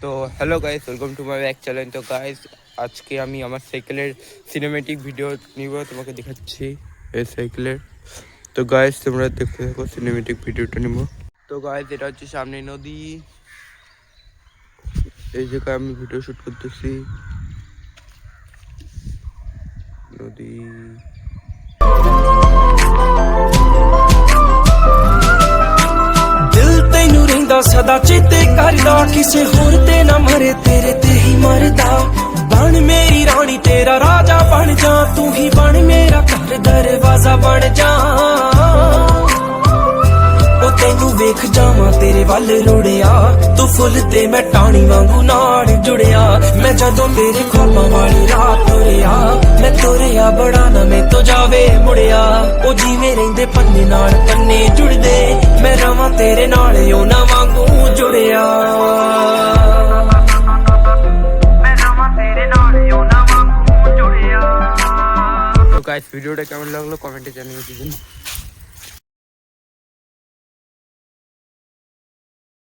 তো hello guys, welcome to my back channel. তো guys, আজকে আমি আমার সাইকেলের সিনেমেটিক ভিডিও নিব, তোমাকে দেখাচ্ছি এই সাইকেলের। তো গাইস, তোমরা দেখতে থাকো, সিনেমেটিক ভিডিওটা নিব। তো গাইস, এটা হচ্ছে সামনে নদী, এই জায়গায় আমি ভিডিও শুট করতেছি। নদী सदा चेते करदा किसे होर ते ना मरे तेरे ते ही मरदा बन मेरी रानी तेरा राजा बन जा तू ही बन मेरा घर दरवाजा बन जा ओ तेनू वेख जावा तेरे वल रुड़िया तू फुल ते मैं टाणी वांगू नाल जुड़िया मैं जदों तेरे ख्वाबां वाली रात तुरिया मैं तुरिया बड़ा ना मैं तो जावे मुड़िया ओ जीवें रहिंदे पन्ने नाल पन्ने जुड़दे मैं रवां तेरे नाल ओ ना वांगू जुड़िया मैं रवां तेरे नाल ओ ना वांगू जुड़िया। তো গাইস, ভিডিওটা কেমন লাগলো কমেন্টে জানিয়ে দিবেন।